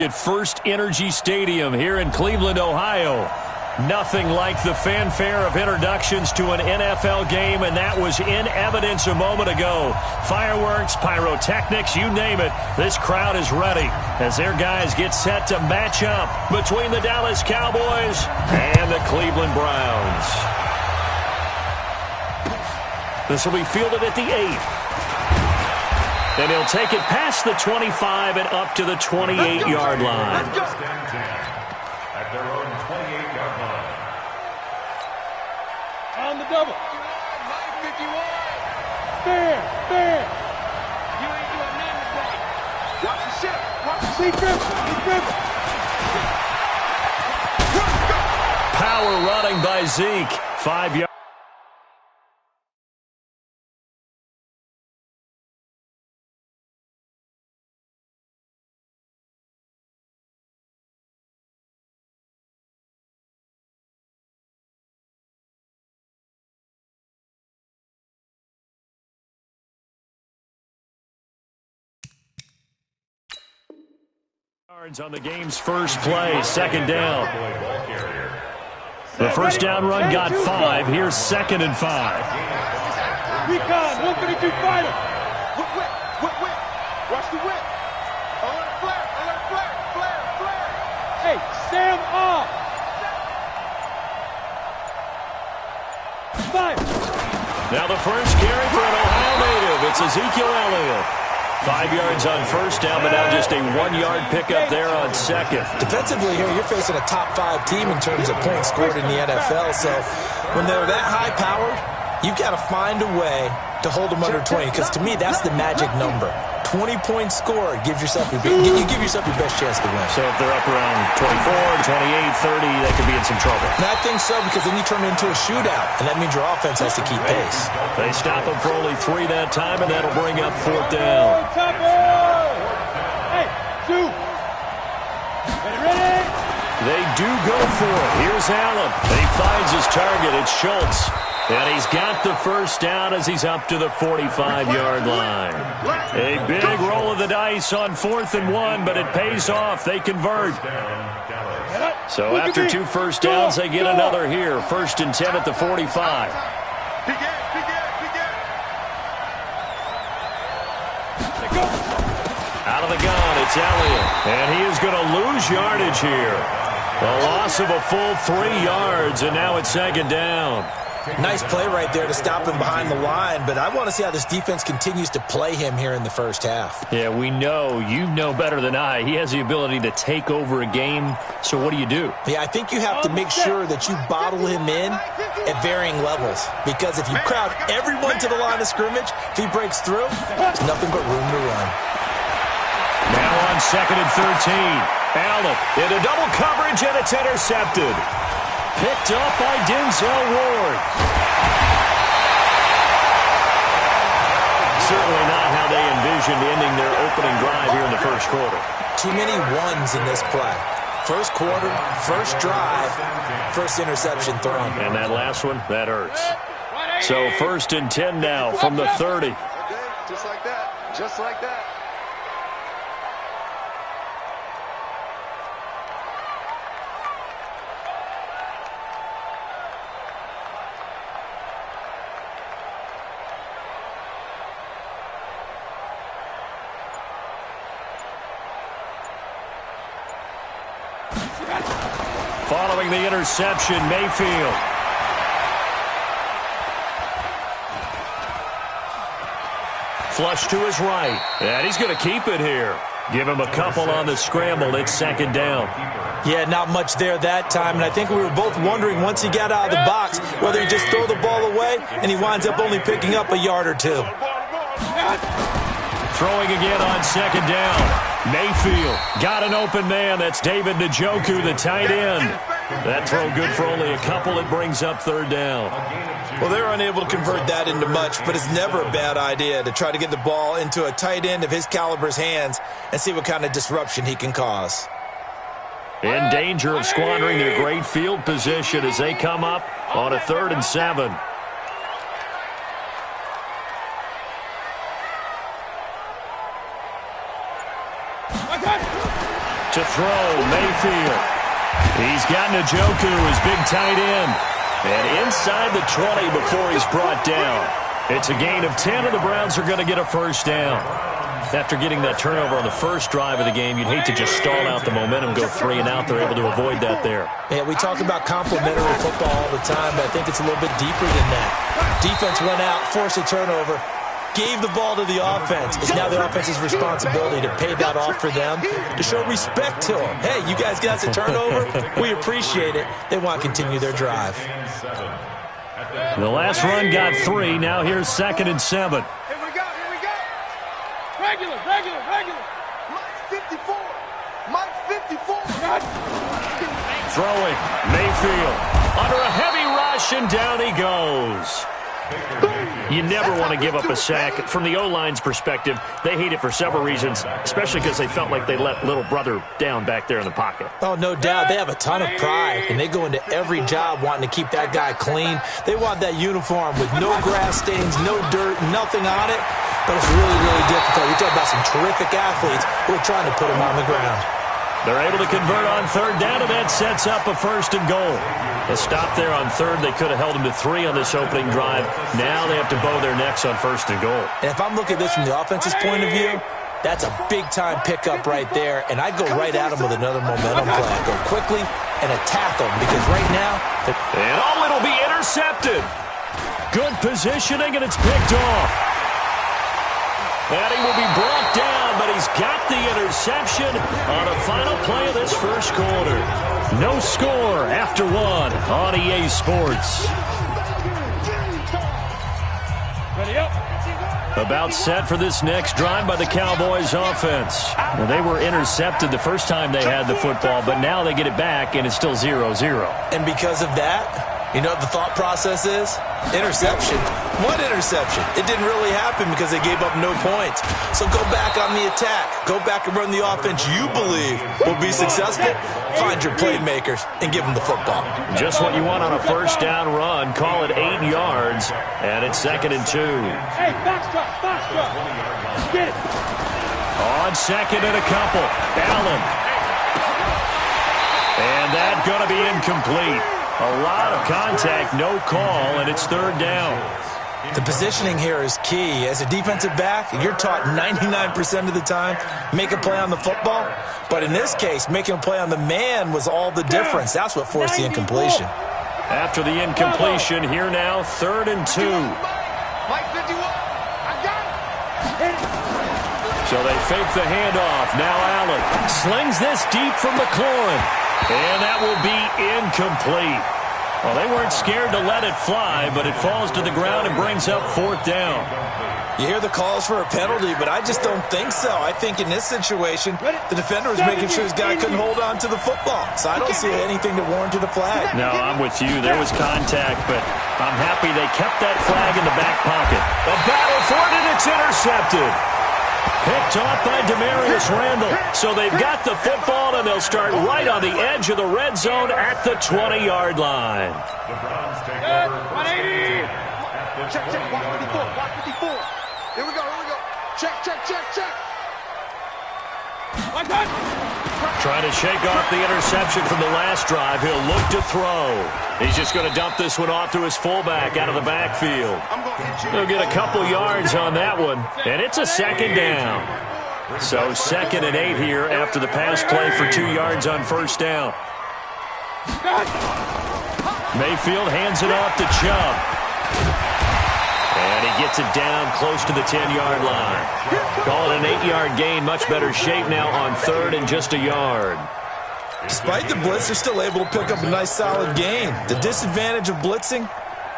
At First Energy Stadium here in Cleveland, Ohio. Nothing like the fanfare of introductions to an NFL game, and that was in evidence a moment ago. Fireworks, pyrotechnics, you name it. This crowd is ready as their guys get set to match up between the Dallas Cowboys and the Cleveland Browns. This will be fielded at the 8. And he'll take it past the 25 and up to the 28-yard line. At their own 28-yard line. On the double. 51. Fair. You ain't doing nothing today. Watch the ship. Watch the Defense. Power running by Zeke. 5 yards. On the game's first play, second down. The first down run got 5. Here's 2nd and 5. Recon, 152 fighter. Whip. Watch the whip. Alert flare. Hey, Sam off. Fire. Now the first carry for an Ohio native. It's Ezekiel Elliott. 5 yards on first down, but now just a 1-yard pickup there on second. Defensively here, you're facing a top 5 team in terms of points scored in the NFL. So when they're that high-powered, you've got to find a way to hold them under 20. Because to me, that's the magic number. 20-point score gives yourself your best chance to win. So if they're up around 24, 28, 30, they could be in some trouble. And I think so, because then you turn it into a shootout, and that means your offense has to keep pace. They stop them for only 3 that time, and that'll bring up 4th down. Hey, 2. Ready? They do go for it. Here's Allen. He finds his target. It's Schultz. And he's got the first down as he's up to the 45-yard line. A big roll of the dice on 4th and 1, but it pays off. They convert. So after 2 first downs, they get another here. 1st and 10 at the 45. Out of the gun, it's Elliott. And he is going to lose yardage here. A loss of a full 3 yards, and now it's 2nd down. Nice play right there to stop him behind the line, but I want to see how this defense continues to play him here in the first half. Yeah, we know. You know better than I. He has the ability to take over a game, so what do you do? Yeah, I think you have to make sure that you bottle him in at varying levels, because if you crowd everyone to the line of scrimmage, if he breaks through, there's nothing but room to run. Now on 2nd and 13. Allen into double coverage, and it's intercepted. Picked up by Denzel Ward. Certainly not how they envisioned ending their opening drive here in the first quarter. Too many ones in this play. First quarter, first drive, first interception thrown. And that last one, that hurts. So 1st and 10 now from the 30. Okay, just like that. Just like that. Following the interception, Mayfield. Flush to his right. And he's going to keep it here. Give him a couple on the scramble. It's 2nd down. Yeah, not much there that time, and I think we were both wondering once he got out of the box whether he just throw the ball away and he winds up only picking up a yard or 2. Throwing again on 2nd down. Mayfield got an open man. That's David Njoku, the tight end. That throw good for only a couple. It brings up 3rd down. Well, they're unable to convert that into much, but it's never a bad idea to try to get the ball into a tight end of his caliber's hands and see what kind of disruption he can cause. In danger of squandering their great field position as they come up on a 3rd and 7. To throw, Mayfield. He's got Njoku, his big tight end. And inside the 20 before he's brought down. It's a gain of 10, and the Browns are going to get a first down. After getting that turnover on the first drive of the game, you'd hate to just stall out the momentum, go 3 and out. They're able to avoid that there. Yeah, we talk about complementary football all the time, but I think it's a little bit deeper than that. Defense went out, forced a turnover, gave the ball to the offense. It's now the offense's responsibility to pay that off for them, to show respect to them. Hey, you guys got the turnover. We appreciate it. They want to continue their drive. The last run got 3. Now here's 2nd and 7. Here we go. Regular. Mike 54. Mike 54. Throwing, Mayfield. Under a heavy rush, and down he goes. You never want to give up a sack. From the O-line's perspective, they hate it for several reasons, especially because they felt like they let little brother down back there in the pocket. Oh, no doubt. They have a ton of pride, and they go into every job wanting to keep that guy clean. They want that uniform with no grass stains, no dirt, nothing on it. But it's really, really difficult. You're talking about some terrific athletes who are trying to put him on the ground. They're able to convert on 3rd down, and that sets up a 1st and goal. A stop there on 3rd. They could have held them to 3 on this opening drive. Now they have to bow their necks on 1st and goal. And if I'm looking at this from the offense's point of view, that's a big-time pickup right there, and I'd go right at them with another momentum play. I'd go quickly and attack them, because right now... And it'll be intercepted. Good positioning, and it's picked off. And he will be brought down, but he's got the interception on the final play of this first quarter. No score after 1 on EA Sports. Ready up. About set for this next drive by the Cowboys offense. Well, they were intercepted the first time they had the football, but now they get it back, and it's still 0-0. And because of that, you know what the thought process is? Interception. What interception? It didn't really happen because they gave up no points. So go back on the attack. Go back and run the offense you believe will be successful. Find your playmakers and give them the football. Just what you want on a first down run. Call it 8 yards, and it's 2nd and 2. Hey, box truck. Get it. On 2nd and a couple. Allen. And that's going to be incomplete. A lot of contact, no call, and it's 3rd down. The positioning here is key. As a defensive back, you're taught 99% of the time, make a play on the football. But in this case, making a play on the man was all the difference. That's what forced the incompletion. After the incompletion, here now, 3rd and 2. Mike 51. I got it. So they fake the handoff. Now Allen slings this deep from McLaurin. And that will be incomplete. Well, they weren't scared to let it fly, but it falls to the ground and brings up 4th down. You hear the calls for a penalty, but I just don't think so. I think in this situation, the defender was making sure his guy couldn't hold on to the football. So I don't see anything that warranted a flag. No, I'm with you. There was contact, but I'm happy they kept that flag in the back pocket. A battle for it, and it's intercepted. Picked off by Demarius Randall. So they've got the football, and they'll start right on the edge of the red zone at the 20-yard line. 180. Check. Watch 54. Here we go. Check. Like that. Trying to shake off the interception from the last drive. He'll look to throw. He's just going to dump this one off to his fullback out of the backfield. He'll get a couple yards on that one, and it's a 2nd down. So 2nd and 8 here after the pass play for 2 yards on 1st down. Mayfield hands it off to Chubb. And he gets it down close to the 10-yard line. Call it an 8-yard gain. Much better shape now on 3rd and just a yard. Despite the blitz, they're still able to pick up a nice solid gain. The disadvantage of blitzing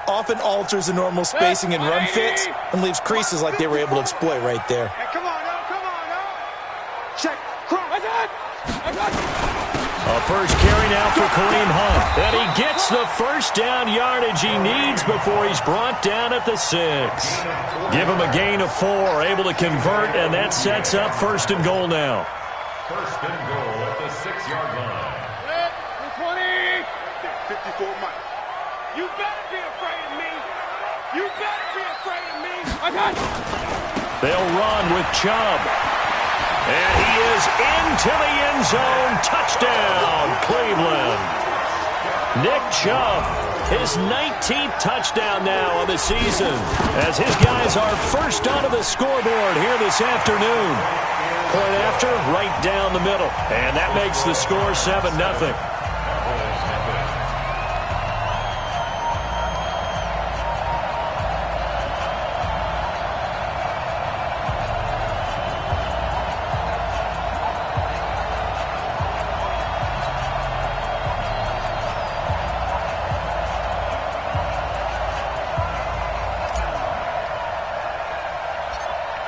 often alters the normal spacing and run fits and leaves creases like they were able to exploit right there. Hey, come on now. Check. Cross. A first carry now for Kareem Hunt. And he gets the first down yardage he needs before he's brought down at the 6. Give him a gain of 4, able to convert, and that sets up 1st and goal now. 1st and goal at the 6-yard line. 20. 54 Mike. You better be afraid of me. You better be afraid of me. I got it. They'll run with Chubb. And he is into the end zone. Touchdown, Cleveland. Nick Chubb, his 19th touchdown now on the season, as his guys are first onto the scoreboard here this afternoon. Point after, right down the middle. And that makes the score 7-0.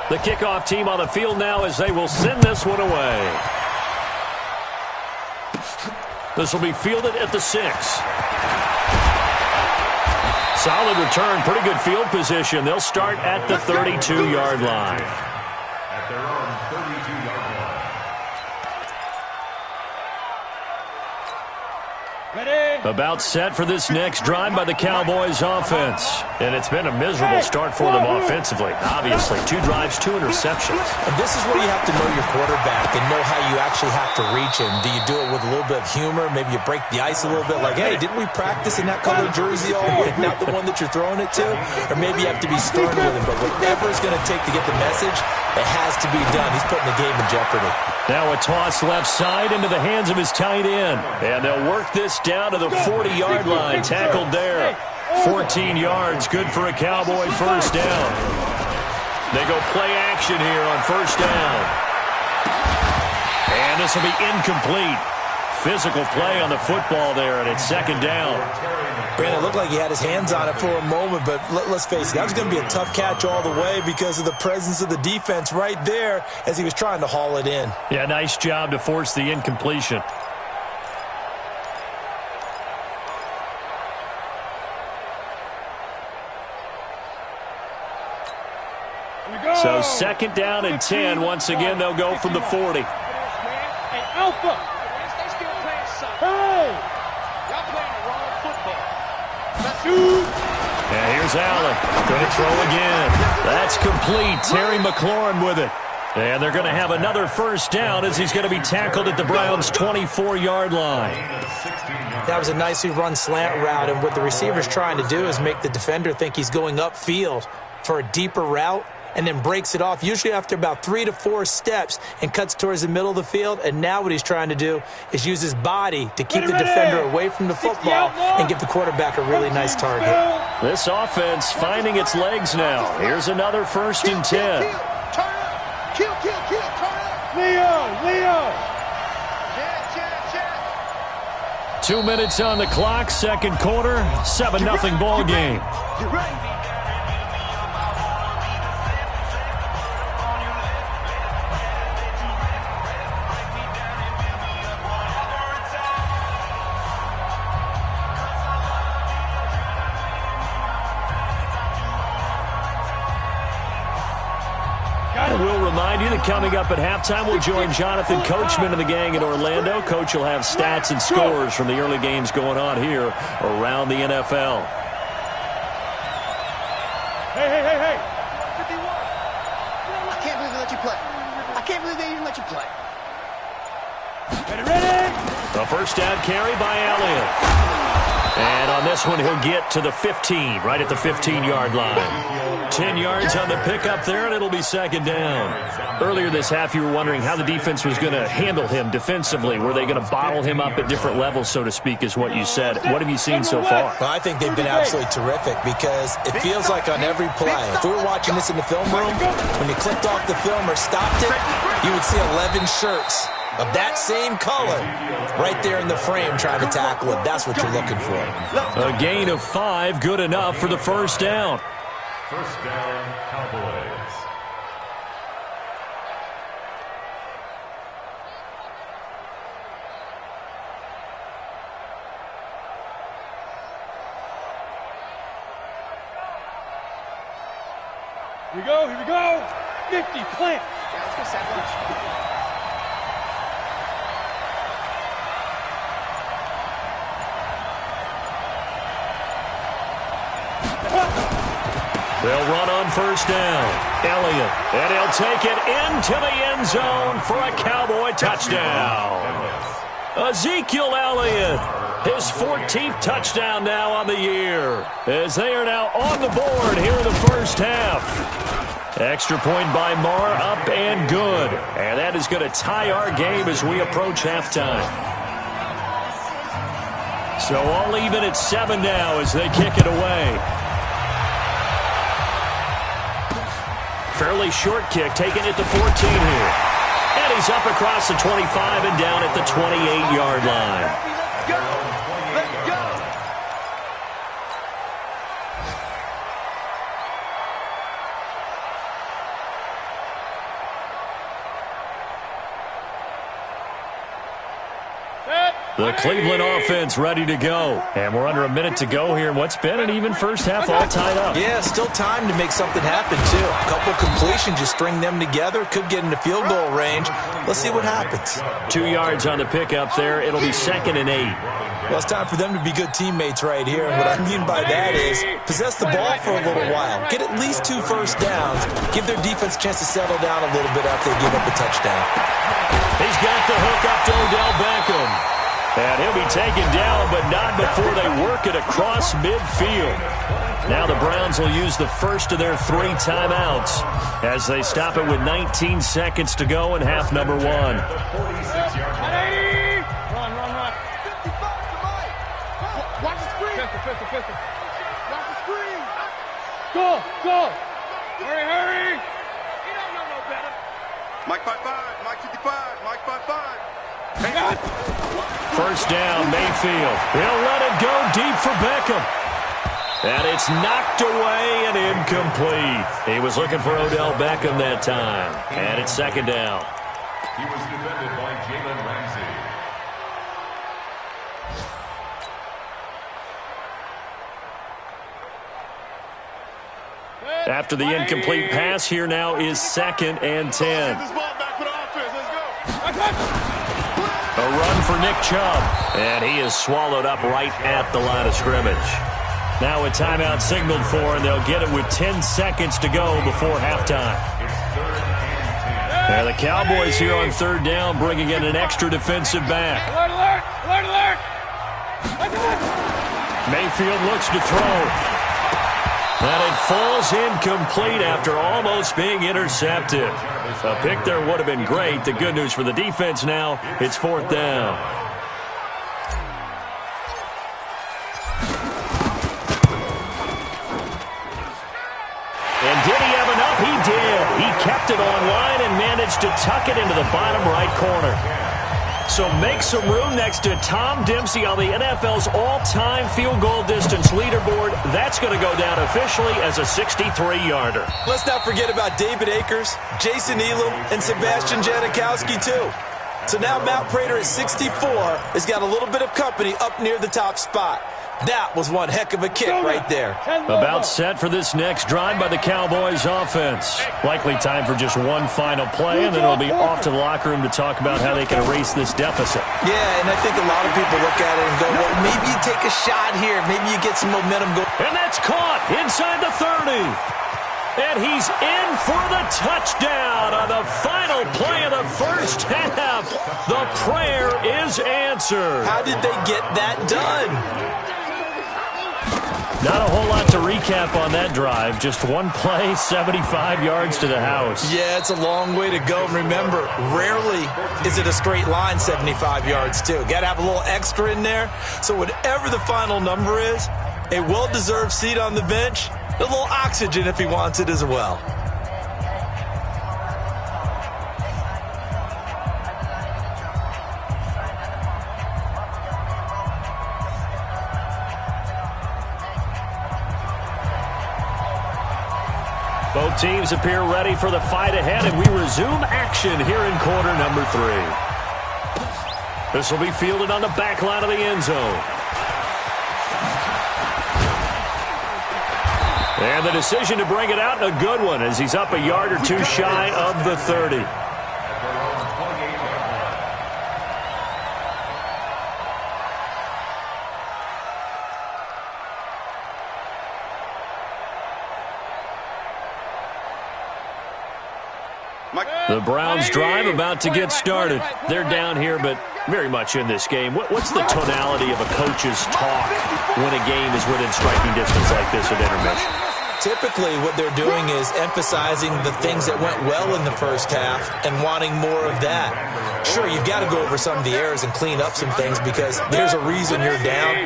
The kickoff team on the field now as they will send this one away. This will be fielded at the 6. Solid return, pretty good field position. They'll start at the 32-yard line. At their own 32-yard line. About set for this next drive by the Cowboys offense. And it's been a miserable start for them offensively. Obviously, 2 drives, 2 interceptions. And this is where you have to know your quarterback and know how you actually have to reach him. Do you do it with a little bit of humor? Maybe you break the ice a little bit like, hey, didn't we practice in that colored jersey all week? Not the one that you're throwing it to? Or maybe you have to be stern with him. But whatever it's going to take to get the message, it has to be done. He's putting the game in jeopardy. Now a toss left side into the hands of his tight end. And they'll work this down to the 40-yard line. Tackled there. 14 yards, good for a Cowboy first down. They go play action here on first down. And this will be incomplete. Physical play on the football there, and it's second down. Brandon, it looked like he had his hands on it for a moment, but let's face it, that was going to be a tough catch all the way because of the presence of the defense right there as he was trying to haul it in. Yeah, nice job to force the incompletion. So second down and 10. Once again, they'll go from the 40. Hey, Alpha! They still playing something. Hey! Y'all playing the wrong football. And here's Allen. Going to throw again. That's complete. Terry McLaurin with it. And they're going to have another first down as he's going to be tackled at the Browns' 24-yard line. That was a nicely run slant route, and what the receiver's trying to do is make the defender think he's going upfield for a deeper route, and then breaks it off, usually after about 3 to 4 steps, and cuts towards the middle of the field. And now what he's trying to do is use his body to keep the defender away from the football and give the quarterback a really nice target. This offense finding its legs now. Here's another first and 10. Turn up. Kill, turn up. Leo! Check. 2 minutes on the clock, second quarter, 7-0 ball game. You ready? We'll remind you that coming up at halftime, we'll join Jonathan Coachman and the gang in Orlando. Coach will have stats and scores from the early games going on here around the NFL. Hey! 51. I can't believe they let you play. I can't believe they even let you play. Ready? The first down carry by Elliott. And on this one, he'll get to the 15, right at the 15-yard line. 10 yards on the pickup there, and it'll be second down. Earlier this half, you were wondering how the defense was going to handle him defensively. Were they going to bottle him up at different levels, so to speak, is what you said. What have you seen so far? Well, I think they've been absolutely terrific because it feels like on every play, if we were watching this in the film room, when you clicked off the film or stopped it, you would see 11 shirts of that same color right there in the frame trying to tackle it. That's what you're looking for. A gain of 5, good enough for the first down. First down, Cowboys. Here we go. 50, plant. Yeah, let's go sack lunch. They'll run on first down. Elliott, and he'll take it into the end zone for a Cowboy touchdown. Ezekiel Elliott, his 14th touchdown now on the year, as they are now on the board here in the first half. Extra point by Marr, up and good. And that is going to tie our game as we approach halftime. So all even at 7 now as they kick it away. Fairly short kick, taking it to 14 here. And he's up across the 25 and down at the 28-yard line. Let's go. Let's go. The Cleveland offense ready to go. And we're under a minute to go here in what's been an even first half all tied up. Yeah, still time to make something happen, too. A couple completions, you string them together, could get into field goal range. Let's see what happens. 2 yards on the pickup there. It'll be 2nd and 8. Well, it's time for them to be good teammates right here. And what I mean by that is possess the ball for a little while. Get at least 2 first downs. Give their defense a chance to settle down a little bit after they give up a touchdown. He's got the hook up to Odell Beckham. And he'll be taken down, but not before they work it across midfield. Now the Browns will use the first of their 3 timeouts as they stop it with 19 seconds to go in half number 1. Run. 55 to Mike. Watch the screen. Pistol. Watch the screen. Go. Hurry. He don't know no better. Mike 55. Mike 55. Mike 55. First down, Mayfield. He'll let it go deep for Beckham. And it's knocked away and incomplete. He was looking for Odell Beckham that time. And it's 2nd down. He was defended by Jalen Ramsey. After the incomplete pass, here now is 2nd and 10. This ball back for the offense. Let's go. A run for Nick Chubb, and he is swallowed up right at the line of scrimmage. Now a timeout signaled for, and they'll get it with 10 seconds to go before halftime. And the Cowboys here on 3rd down, bringing in an extra defensive back. Alert. Mayfield looks to throw. And it falls incomplete after almost being intercepted. A pick there would have been great. The good news for the defense now, it's 4th down. And did he have enough? He did. He kept it online and managed to tuck it into the bottom right corner. So make some room next to Tom Dempsey on the NFL's all-time field goal distance leaderboard. That's going to go down officially as a 63-yarder. Let's not forget about David Akers, Jason Elam, and Sebastian Janikowski, too. So now Matt Prater at 64 has got a little bit of company up near the top spot. That was one heck of a kick right there. About set for this next drive by the Cowboys offense. Likely time for just one final play, and then it'll be off to the locker room to talk about how they can erase this deficit. Yeah, and I think a lot of people look at it and go, well, maybe you take a shot here. Maybe you get some momentum going. And that's caught inside the 30. And he's in for the touchdown on the final play of the first half. The prayer is answered. How did they get that done? Not a whole lot to recap on that drive. Just one play, 75 yards to the house. Yeah, it's a long way to go. And remember, rarely is it a straight line 75 yards, too. Got to have a little extra in there. So whatever the final number is, a well-deserved seat on the bench, a little oxygen if he wants it as well. Both teams appear ready for the fight ahead, and we resume action here in quarter number 3. This will be fielded on the back line of the end zone. And the decision to bring it out, a good one, as he's up a yard or two shy of the 30. The Browns drive about to get started. They're down here, but very much in this game. What's the tonality of a coach's talk when a game is within striking distance like this at intermission? Typically, what they're doing is emphasizing the things that went well in the first half and wanting more of that. Sure, you've got to go over some of the errors and clean up some things because there's a reason you're down.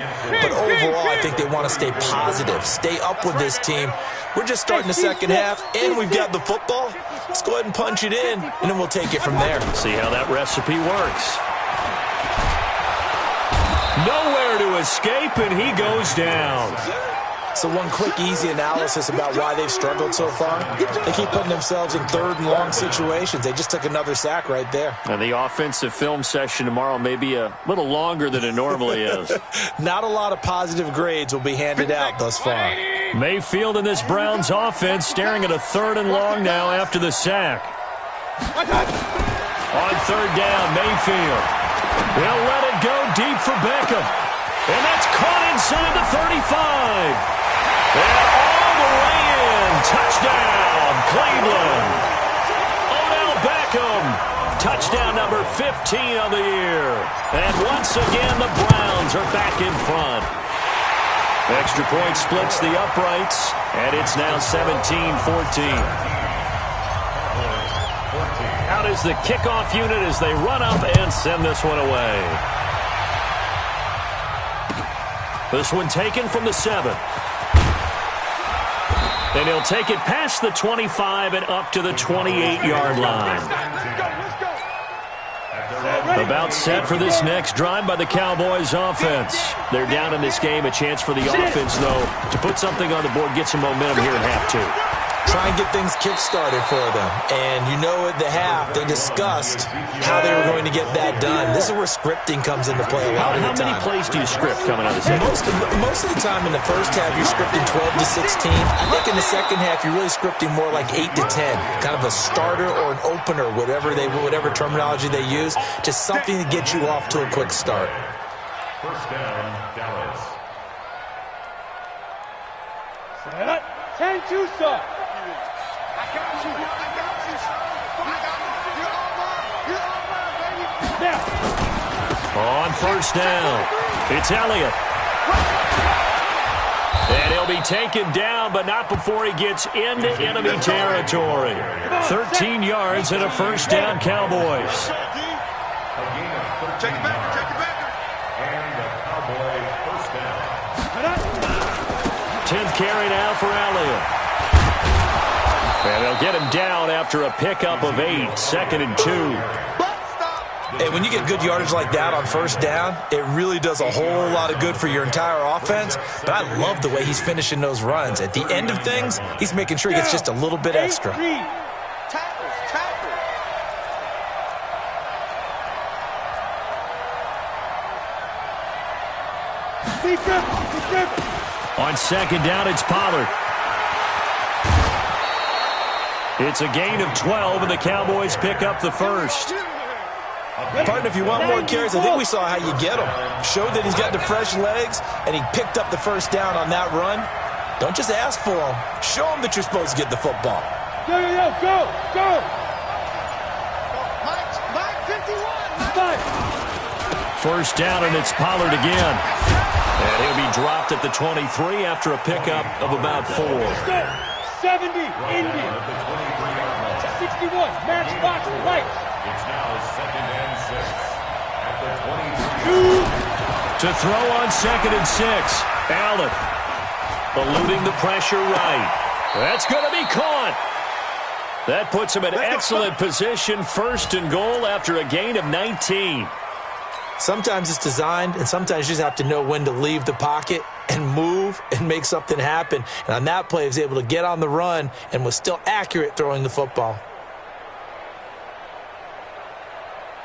But overall, I think they want to stay positive, stay up with this team. We're just starting the second half, and we've got the football. Let's go ahead and punch it in, and then we'll take it from there. See how that recipe works. Nowhere to escape, and he goes down. So one quick, easy analysis about why they've struggled so far. They keep putting themselves in third and long situations. They just took another sack right there. And the offensive film session tomorrow may be a little longer than it normally is. Not a lot of positive grades will be handed out thus far. Mayfield and this Browns offense staring at a third and long now after the sack. On third down, Mayfield. He'll let it go deep for Beckham. And that's caught inside the 35. And all the way in. Touchdown, Cleveland. Odell Beckham. Touchdown number 15 of the year. And once again, the Browns are back in front. Extra point splits the uprights, and it's now 17-14. Out is the kickoff unit as they run up and send this one away. This one taken from the 7. And he'll take it past the 25 and up to the 28-yard line. About set for this next drive by the Cowboys offense. They're down in this game. A chance for the offense, though, to put something on the board, get some momentum here in half 2. Try and get things kick-started for them. And you know at the half, they discussed how they were going to get that done. This is where scripting comes into play a lot of the time. How many plays do you script coming out of the second? Most of the time in the first half, you're scripting 12 to 16. I think in the second half, you're really scripting more like 8 to 10. Kind of a starter or an opener, whatever terminology they use. Just something to get you off to a quick start. First down, Dallas. 10-2, sir. On first down, it's Elliott. And he'll be taken down, but not before he gets into enemy territory. 13 yards and a first down, Cowboys. Check it back, check it back. And the Cowboy first down. 10th carry now for Elliott. And they'll get him down after a pickup of 8, 2nd and 2. And when you get good yardage like that on first down, it really does a whole lot of good for your entire offense. But I love the way he's finishing those runs. At the end of things, he's making sure he gets just a little bit extra. On second down, it's Pollard. It's a gain of 12, and the Cowboys pick up the first. Partner, if you want more carries, I think we saw how you get him. Showed that he's got the fresh legs, and he picked up the first down on that run. Don't just ask for him. Show him that you're supposed to get the football. Go. Mike 51. First down, and it's Pollard again. And he'll be dropped at the 23 after a pickup of about 4. 70, Indian. 61, match box right. It's now 2nd and 6 at the 22. To throw on 2nd and 6. Allen eluding the pressure right. That's going to be caught. That puts him in excellent position, 1st and goal after a gain of 19. Sometimes it's designed, and sometimes you just have to know when to leave the pocket and move and make something happen. And on that play, he was able to get on the run and was still accurate throwing the football.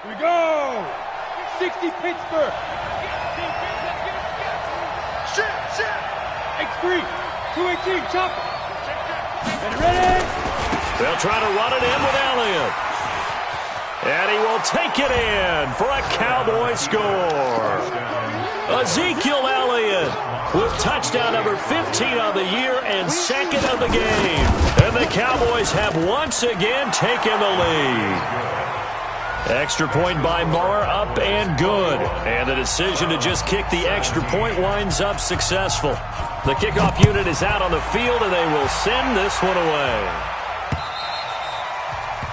Here we go. 60 Pittsburgh. Shit. X3. 218, chopper. And ready. They'll try to run it in with Elliott. And he will take it in for a Cowboy score. Ezekiel Elliott with touchdown number 15 on the year and second of the game. And the Cowboys have once again taken the lead. Extra point by Marr, up and good. And the decision to just kick the extra point winds up successful. The kickoff unit is out on the field, and they will send this one away.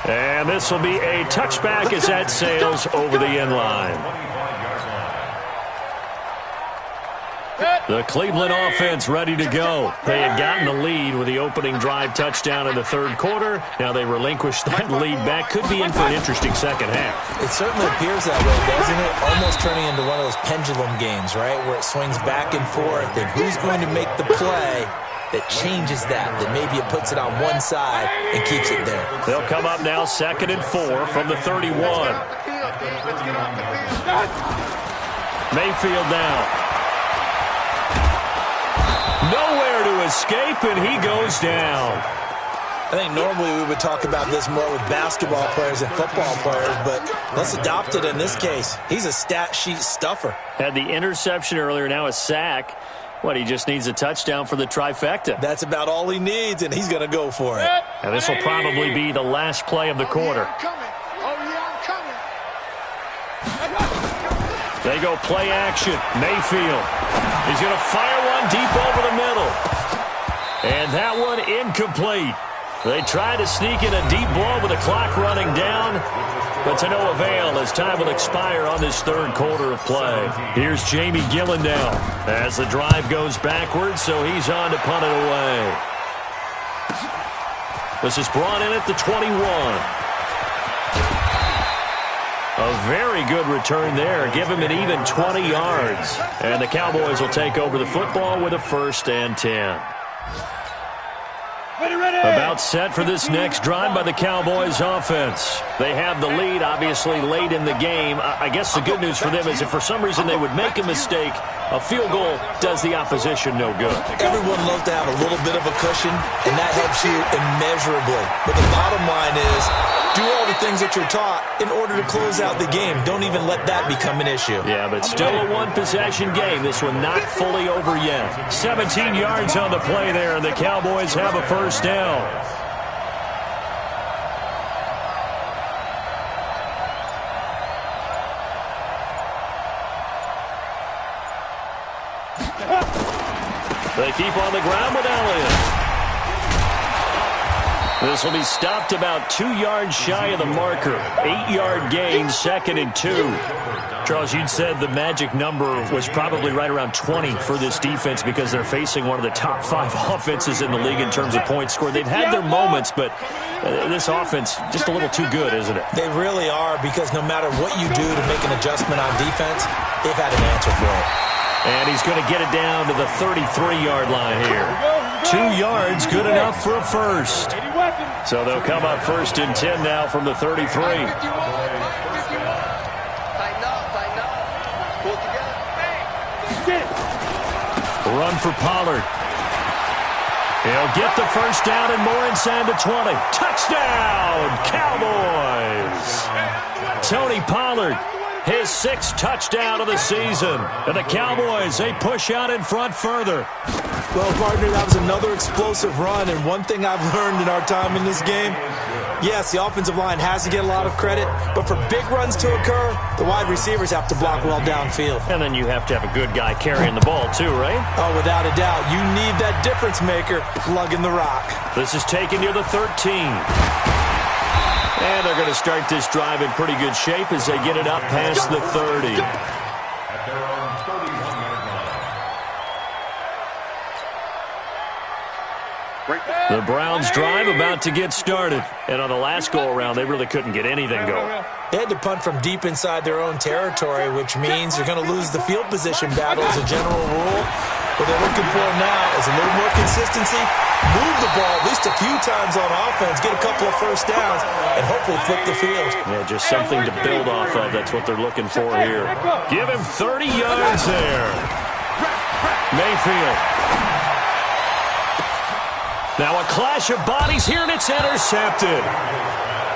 And this will be a touchback as that sails over the end line. The Cleveland offense ready to go. They had gotten the lead with the opening drive touchdown in the third quarter. Now they relinquished that lead back. Could be in for an interesting second half. It certainly appears that way, doesn't it? Almost turning into one of those pendulum games, right, where it swings back and forth. And who's going to make the play that changes that maybe it puts it on one side and keeps it there? They'll come up now 2nd and 4 from the 31. Mayfield now. Nowhere to escape, and he goes down. I think normally we would talk about this more with basketball players and football players, but let's adopt it in this case. He's a stat sheet stuffer. Had the interception earlier, now a sack. What, he just needs a touchdown for the trifecta. That's about all he needs, and he's going to go for it. And this will probably be the last play of the quarter. They go play action. Mayfield. He's going to fire one deep over the middle. And that one incomplete. They try to sneak in a deep ball with the clock running down, but to no avail as time will expire on this third quarter of play. Here's Jamie Gillen now as the drive goes backwards, so he's on to punt it away. This is brought in at the 21. A very good return there. Give him an even 20 yards. And the Cowboys will take over the football with a 1st and 10. About set for this next drive by the Cowboys offense. They have the lead, obviously, late in the game. I guess the good news for them is if for some reason they would make a mistake, a field goal does the opposition no good. Everyone loves to have a little bit of a cushion, and that helps you immeasurably. But the bottom line is, do all the things that you're taught in order to close out the game. Don't even let that become an issue. Yeah, but still a one-possession game. This one not fully over yet. 17 yards on the play there, and the Cowboys have a 1st down. They keep on the ground with Elliott. This will be stopped about 2 yards shy of the marker. 8-yard gain, 2nd and 2. Charles, you'd said the magic number was probably right around 20 for this defense because they're facing one of the top 5 offenses in the league in terms of points scored. They've had their moments, but this offense just a little too good, isn't it? They really are, because no matter what you do to make an adjustment on defense, they've had an answer for it. And he's going to get it down to the 33-yard line here. 2 yards, good enough for a 1st. So they'll come up 1st and 10 now from the 33. Run for Pollard. He'll get the 1st down and more inside the 20. Touchdown, Cowboys! Tony Pollard. His 6th touchdown of the season. And the Cowboys, they push out in front further. Well, partner, that was another explosive run. And one thing I've learned in our time in this game, yes, the offensive line has to get a lot of credit, but for big runs to occur, the wide receivers have to block well downfield. And then you have to have a good guy carrying the ball too, right? Oh, without a doubt. You need that difference maker lugging the rock. This is taken near the 13. And they're going to start this drive in pretty good shape as they get it up past the 30. The Browns drive about to get started. And on the last go-around, they really couldn't get anything going. They had to punt from deep inside their own territory, which means you're going to lose the field position battle as a general rule. What they're looking for now is a little more consistency, move the ball at least a few times on offense, get a couple of 1st downs, and hopefully flip the field. Yeah, just something to build off of. That's what they're looking for here. Give him 30 yards there. Mayfield. Now a clash of bodies here, and it's intercepted.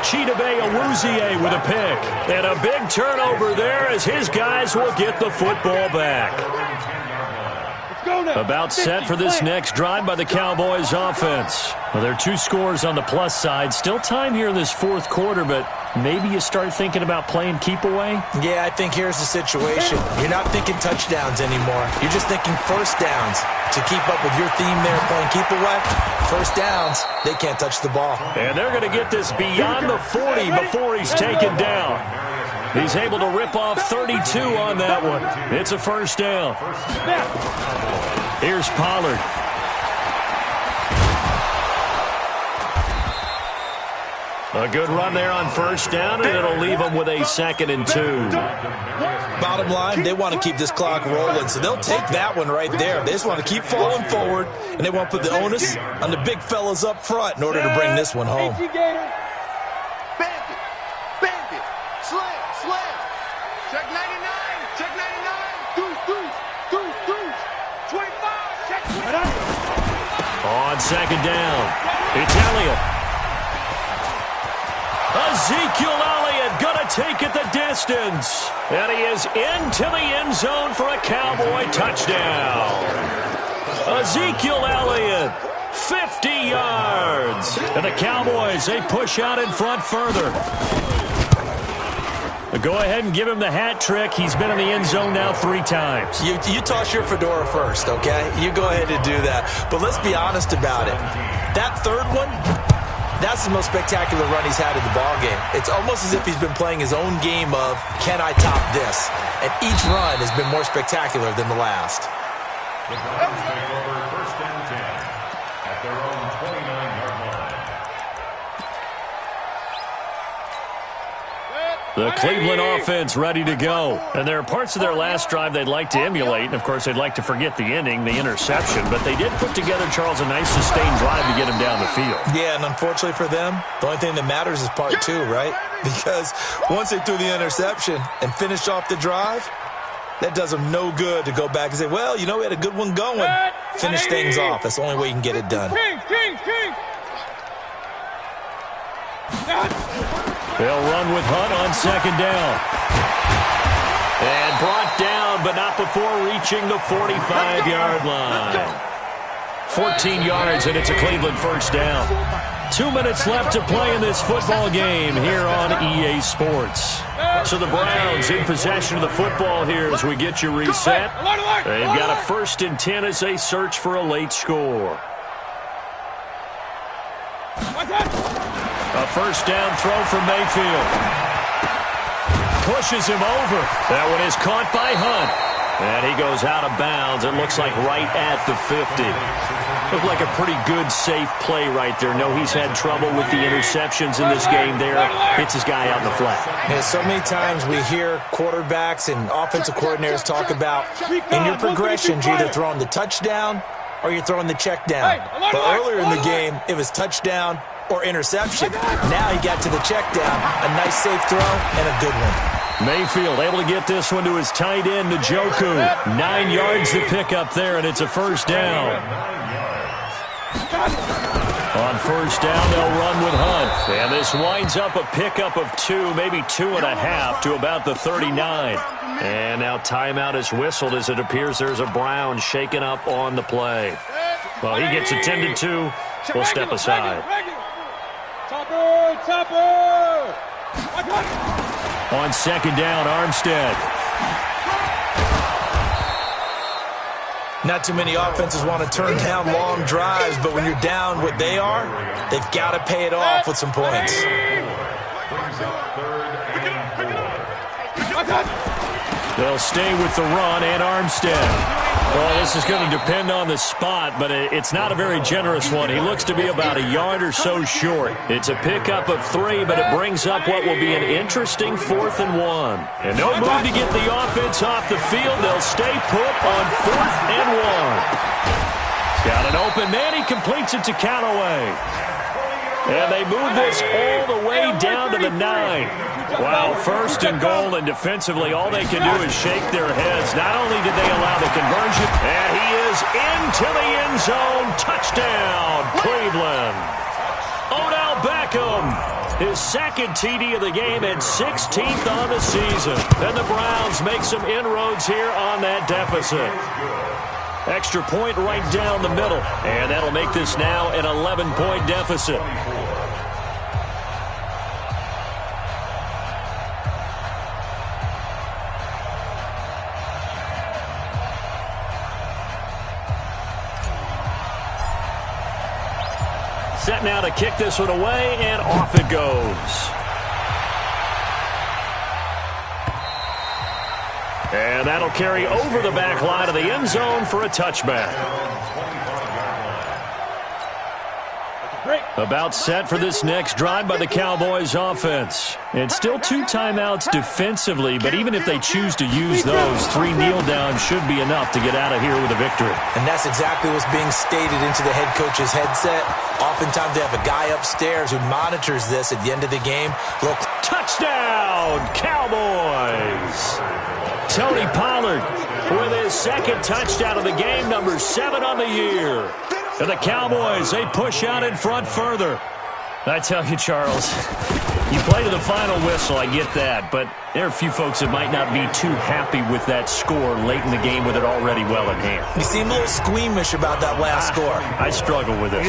Chidobe Awuzie with a pick. And a big turnover there as his guys will get the football back. About set for this next drive by the Cowboys offense. Well, there are 2 scores on the plus side. Still time here in this fourth quarter, but maybe you start thinking about playing keep away? Yeah, I think here's the situation. You're not thinking touchdowns anymore. You're just thinking first downs. To keep up with your theme there playing keep away, first downs, they can't touch the ball. And they're going to get this beyond the 40 before he's taken down. He's able to rip off 32 on that one. It's a first down. Here's Pollard. A good run there on first down, and it'll leave them with a 2nd and 2. Bottom line, they want to keep this clock rolling, so they'll take that one right there. They just want to keep falling forward, and they want to put the onus on the big fellas up front in order to bring this one home. Bandit, slam. Check 99, check 99. Deuce. 25, check 25. On second down, Italian. Ezekiel Elliott going to take it the distance. And he is into the end zone for a Cowboy touchdown. Ezekiel Elliott, 50 yards. And the Cowboys, they push out in front further. Go ahead and give him the hat trick. He's been in the end zone now 3 times. You toss your fedora first, okay? You go ahead and do that. But let's be honest about it. That third one, that's the most spectacular run he's had in the ballgame. It's almost as if he's been playing his own game of, can I top this? And each run has been more spectacular than the last. The Browns take over first and 10 at their own 29-yard line. The Cleveland offense ready to go. And there are parts of their last drive they'd like to emulate. And, of course, they'd like to forget the ending, the interception. But they did put together, Charles, a nice sustained drive to get him down the field. Yeah, and unfortunately for them, the only thing that matters is part 2, right? Because once they threw the interception and finished off the drive, that does them no good to go back and say, well, you know, we had a good one going. Finish things off. That's the only way you can get it done. King. They'll run with Hunt on second down. And brought down, but not before reaching the 45-yard line. 14 yards, and it's a Cleveland first down. 2 minutes left to play in this football game here on EA Sports. So the Browns in possession of the football here as we get you reset. They've got a 1st and 10 as they search for a late score. A first down throw from Mayfield. Pushes him over. That one is caught by Hunt. And he goes out of bounds. It looks like right at the 50. Looked like a pretty good, safe play right there. No, he's had trouble with the interceptions in this game there. Hits his guy out in the flat. Yeah, so many times we hear quarterbacks and offensive coordinators talk about in your progressions, you're either throwing the touchdown or you're throwing the check down. But earlier in the game, it was touchdown or interception. Now he got to the check down. A nice safe throw and a good one. Mayfield able to get this one to his tight end, Njoku. 9 yards to pick up there, and it's a first down. On first down, they'll run with Hunt. And this winds up a pickup of 2, maybe 2.5 to about the 39. And now timeout is whistled as it appears there's a Brown shaken up on the play. Well, he gets attended to. We'll step aside. Topper! On second down, Armstead. Not too many offenses want to turn down long drives, but when you're down what they are, they've got to pay it off with some points. They'll stay with the run and Armstead. Well, this is going to depend on the spot, but it's not a very generous one. He looks to be about a yard or so short. It's a pickup of 3, but it brings up what will be an interesting 4th and 1. And no move to get the offense off the field. They'll stay put on 4th and 1. Got an open man. He completes it to Callaway. And they move this all the way down to the 9. Wow, 1st and goal, and defensively, all they can do is shake their heads. Not only did they allow the conversion, and he is into the end zone. Touchdown, Cleveland. Odell Beckham, his 2nd TD of the game and 16th on the season. And the Browns make some inroads here on that deficit. Extra point right down the middle. And that'll make this now an 11-point deficit. Set now to kick this one away, and off it goes. And that'll carry over the back line of the end zone for a touchback. About set for this next drive by the Cowboys offense. It's still 2 timeouts defensively, but even if they choose to use those, 3 kneel downs should be enough to get out of here with a victory. And that's exactly what's being stated into the head coach's headset. Oftentimes they have a guy upstairs who monitors this at the end of the game. Look, touchdown, Cowboys! Tony Pollard with his 2nd touchdown of the game, number 7 on the year. And the Cowboys, they push out in front further. I tell you, Charles, you play to the final whistle, I get that, but there are a few folks that might not be too happy with that score late in the game with it already well in hand. You seem a little squeamish about that last score. I struggle with it.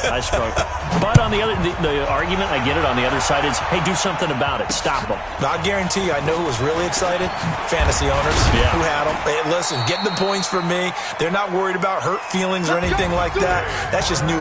I struggle. But on the argument, I get it, on the other side is, hey, do something about it. Stop them. I guarantee you, I know who was really excited? Fantasy owners who had them. Hey, listen, get the points for me. They're not worried about hurt feelings or anything like that. That's just new.